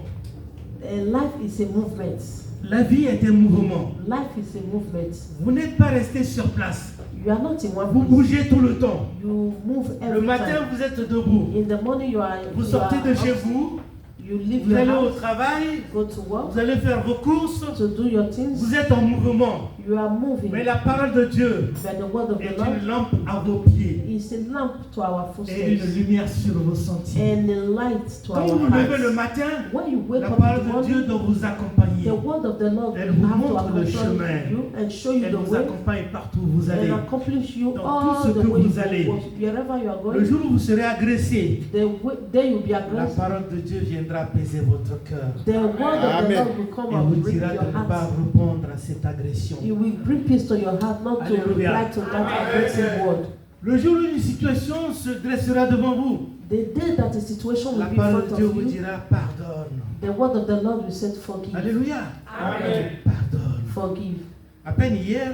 Life is a movement. La vie est un mouvement. Life is a movement. Vous n'êtes pas resté sur place. You are not in one Vous place. bougez tout le temps. You move Le every matin, time. vous êtes debout. In the morning, Vous sortez de chez vous. You leave Vous your allez au house, travail. go to work, Vous allez faire vos courses. to do your things. Vous êtes en mouvement. You are moving. Mais la parole de Dieu By the word of est the Lord une lampe à vos pieds is a lamp to our et une footsteps lumière sur vos sentiers. and a light to Quand our vous levez le paths. matin, When you wake la up parole in the de Dieu morning, doit vous accompagner. the word of the Lord Elle will vous have to montre le accompany chemin. you and show you Elle the vous way accompagne partout où vous allez. and accomplish you Dans all tout ce the que way vous allez. wherever you are Le going. jour où vous serez agressé, Day you'll be la aggressive. parole de Dieu viendra apaiser votre cœur. The word of the Amen. Lord will come Et and vous bring dira de your ne pas heart. répondre à cette agression. It will bring peace to your heart, not to Alléluia. reply to that aggressive word. Le jour où une situation se dressera devant vous, The day that a situation la will be in parole front de Dieu of vous you, dira pardonne. the word of the Lord will say forgive. Alléluia. Amen. Pardonne. Forgive. À peine hier,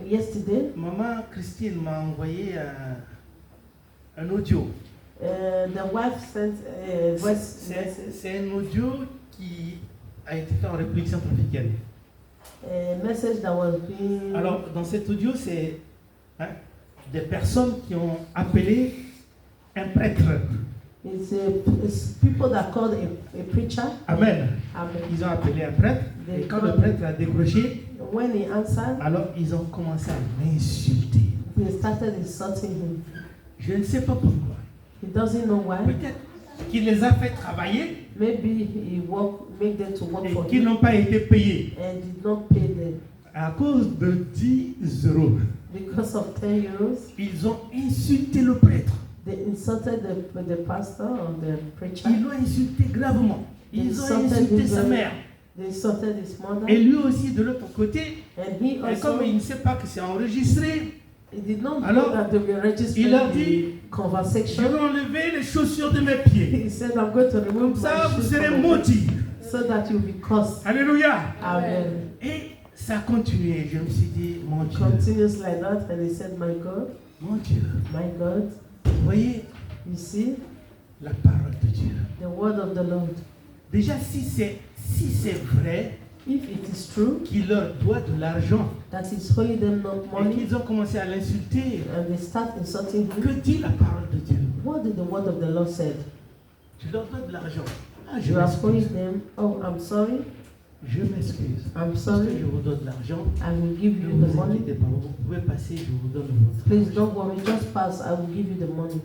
Yesterday, maman Christine m'a envoyé un audio. the wife sent a voice C'est message, c'est un audio qui a été fait en République centrafricaine. a message that was being. Alors, dans cet audio, c'est des personnes qui ont appelé un prêtre. It's people that called a preacher. Amen. Amen. Ils ont appelé un prêtre. Et quand le prêtre a décroché, When he answered, alors ils ont commencé à l'insulter. they started insulting him. Je ne sais pas pourquoi. He doesn't know why. Peut-être qu'il les a fait travailler Maybe he make them to work et for qu'ils him n'ont pas été payés and did not pay them. à cause de 10 euros. Because of 10 euros, Ils ont insulté le prêtre. they insulted the pastor or the preacher. Ils l'ont insulté gravement. Ils ont insulté sa mère. They insulted his mother. Et lui aussi de l'autre côté. And he Et also, comme il ne sait pas que c'est enregistré, he did not Alors, know that they were registering il leur the dit, je conversation. vais enlever les chaussures de mes pieds. He said, I'm going to remove Comme ça, my vous shoes serez from my feet maudits. so that you'll be cursed. Alléluia. Amen. Et ça a continué. Je me suis dit, mon Dieu, Continues like that, and he said, my God, vous voyez you see, la parole de Dieu. the word of the Lord. Déjà, si c'est vrai If it is true qu'il leur doit de l'argent that he's owing them no et money, qu'ils ont commencé à l'insulter, and they start insulting que him, dit la parole de Dieu? what did the word of the Lord say? Je leur dois de l'argent. Ah, je You are owing m'excuse. them, oh, I'm sorry, Je m'excuse. I'm Parce que sorry, je vous donne de l'argent. I will give Ne you the vous money. inquiétez pas. Vous pouvez passer, je vous donne votre Please argent. don't worry, just pass, I will give you the money.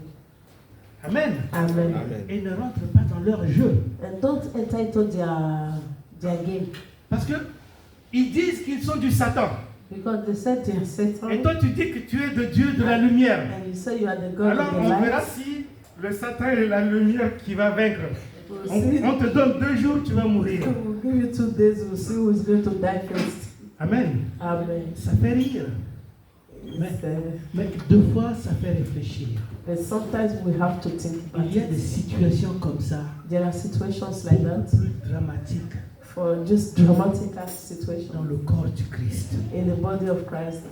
Amen. Amen. Et ne rentre pas dans leur jeu. And don't enter into their game, Parce que ils disent qu'ils sont du Satan. because they said they are Satan, Et toi, tu dis que tu es de Dieu, de la lumière. and you say you are the God Alors, of the on verra light. si le Satan est la lumière qui va vaincre. We'll On, see. on te donne 2 jours, tu vas mourir. We'll give you 2 days, we'll see who is going to die first. Amen. Amen. Ça fait rire. Mais, It's, mais 2 fois, ça fait réfléchir. but sometimes we have to think about Il y a des it. situations comme ça, There are situations like beaucoup that plus dramatiques for just dramatic dans situations le corps du Christ. in the body of Christ.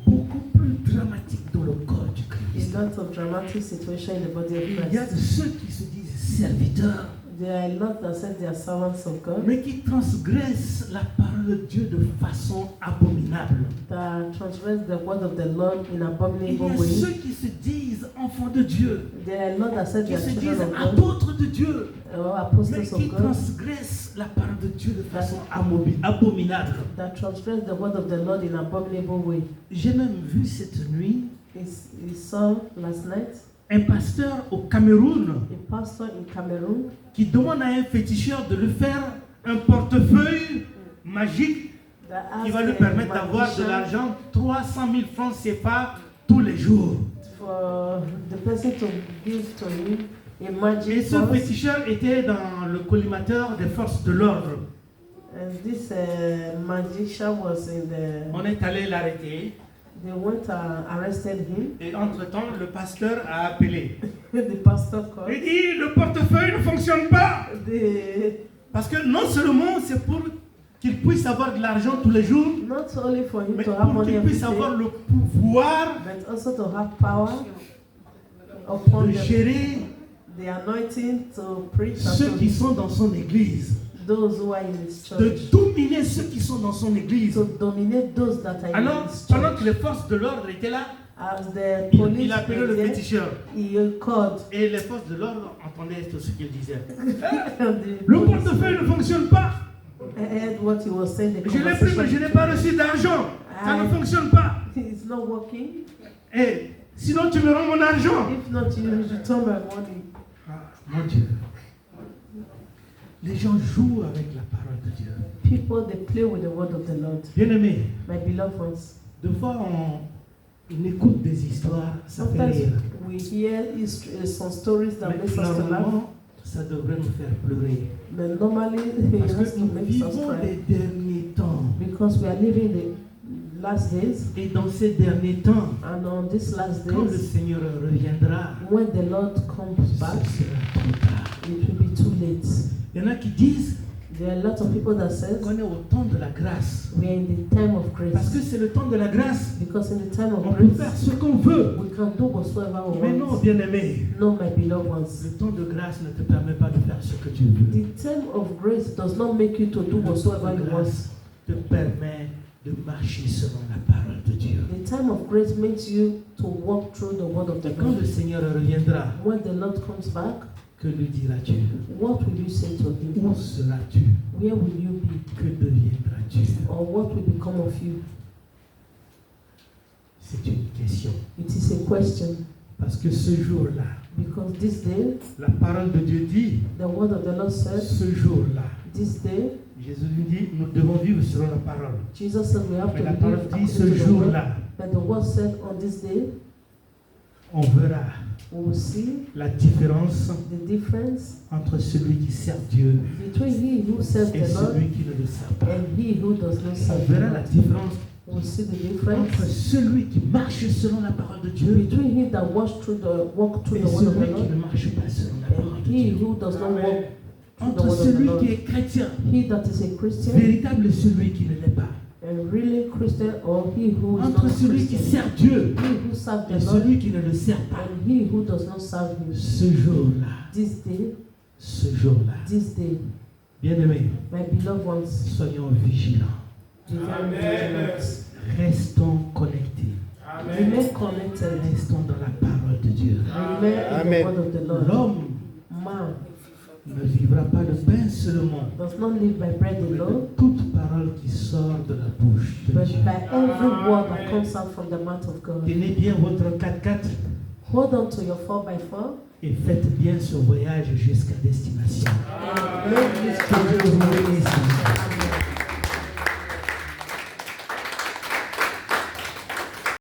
Beaucoup plus dramatiques dans le corps du It's Christ. not a dramatic situation in the body of Il y a de Christ. ceux qui se disent serviteurs, There are a lot that said they are servants of God, mais qui transgressent la parole de Dieu de façon abominable. that transgress the word of the Lord in Il y abominable a ways. ceux qui se disent enfants de Dieu, There are a lot that said qui they are se children disent of God, apôtres de Dieu, or mais apostles qui of God, transgressent la parole de Dieu de façon abominable. that transgress the word of the Lord in abominable way. J'ai même vu cette nuit He saw last night un pasteur au Cameroun a pastor in Cameroon qui demande à un féticheur de lui faire un portefeuille magique that qui va asked lui the permettre d'avoir de magician l'argent, 300 000 francs CFA tous les jours. for the person to give to him a Et magic ce box. féticheur était dans le collimateur des forces de l'ordre. And this magician was in the. On est allé l'arrêter They went and arrested him. et entre-temps, le pasteur a appelé. The pastor Il called. dit, le portefeuille ne fonctionne pas. The, Parce que non seulement c'est pour qu'il puisse avoir de l'argent tous les jours, not only for him mais to have pour money qu'il every puisse avoir day, le pouvoir but also to have power upon de them, gérer the anointing to preach ceux and qui to sont dans son église, those who are in his de church, dominer ceux qui sont dans son église. to dominate those that are in Alors, his pendant church. que les forces de l'ordre étaient là, As the il police appelait were le there, féticheur. he called. Et les forces de l'ordre entendaient tout ce qu'il disait. And the Le police portefeuille ne fonctionne pas. heard what he was saying. The Je l'ai pris, mais je n'ai pas reçu d'argent. Ça ne fonctionne pas. It's not working. Et sinon, tu me rends mon argent. If not, you return my money. Ah, mon Dieu. Les gens jouent avec la parole de Dieu. People, they play with the word of the Lord. Bien-aimés, My beloved ones. des fois, on écoute des histoires, ça fait Sometimes rire. we hear some stories that Mais make us to laugh. normalement, ça devrait nous faire pleurer. But normally, it Parce has que to nous make us vivons cry. les derniers temps. Because we are living the last days. Et dans ces derniers temps, And on these last quand le days, Seigneur reviendra, when the Lord comes ça back, sera trop tard. it will be too late. Il y en a qui disent, There are a lot of people that says qu'on est au temps de la grâce. we are in the time of Parce que grace. c'est le temps de la grâce. Because in the time of On peut faire grace, ce qu'on veut. we can do whatsoever we Mais non, want. bien-aimé, No, my beloved ones. le temps de grâce ne te permet pas de faire ce que tu veux. The time of grace does not make you to do Le temps whatsoever de you want. grâce te permet de marcher selon la parole de Dieu. The time of grace makes you to walk through the word of the Et quand le Lord. Seigneur reviendra, When the Lord comes back, que lui diras-tu? what will you say to him? Où seras-tu? Where will you be? Que deviendras-tu? Or what will become of you? C'est une question. It is a question. Parce que ce jour-là, Because this day, la parole de Dieu dit, the word of the Lord says, ce jour-là, this day, Jésus lui dit, nous devons vivre selon la parole. Jesus said we have Mais to la live parole according dit, to ce the word. jour-là, But the word said on this day, on verra we will see la différence the difference entre celui qui sert Dieu between he who serves et the Lord celui qui ne le sert pas. and he who does not On serve the verra la Lord. différence We will see the entre difference celui qui marche selon la parole de Dieu between he that walks through et the word of the celui qui Lord ne marche pas selon la parole and de he Dieu. who does not walk through the Entre word of the celui Lord. qui est chrétien, He that is a Christian véritable et celui qui ne l'est pas. and really Christian, or he who is Entre not celui qui Christian. sert Dieu He who serves et the Lord celui qui ne le sert pas. and he who does not serve him. Ce jour-là, This day, bien-aimés, my beloved ones, soyons vigilants. be very vigilant. Restons connectés. Remain connected. Restons dans la parole de Dieu. Remain in Amen. the word of the Lord. L'homme Man ne vivra pas de pain seulement, does not live by bread mais de alone, toute parole qui sort de la bouche de but Dieu. by every word that comes out from the mouth of God. Tenez bien votre 4x4 Hold on to your 4x4 et faites bien ce voyage jusqu'à destination. and make this Que Dieu vous journey. bénisse.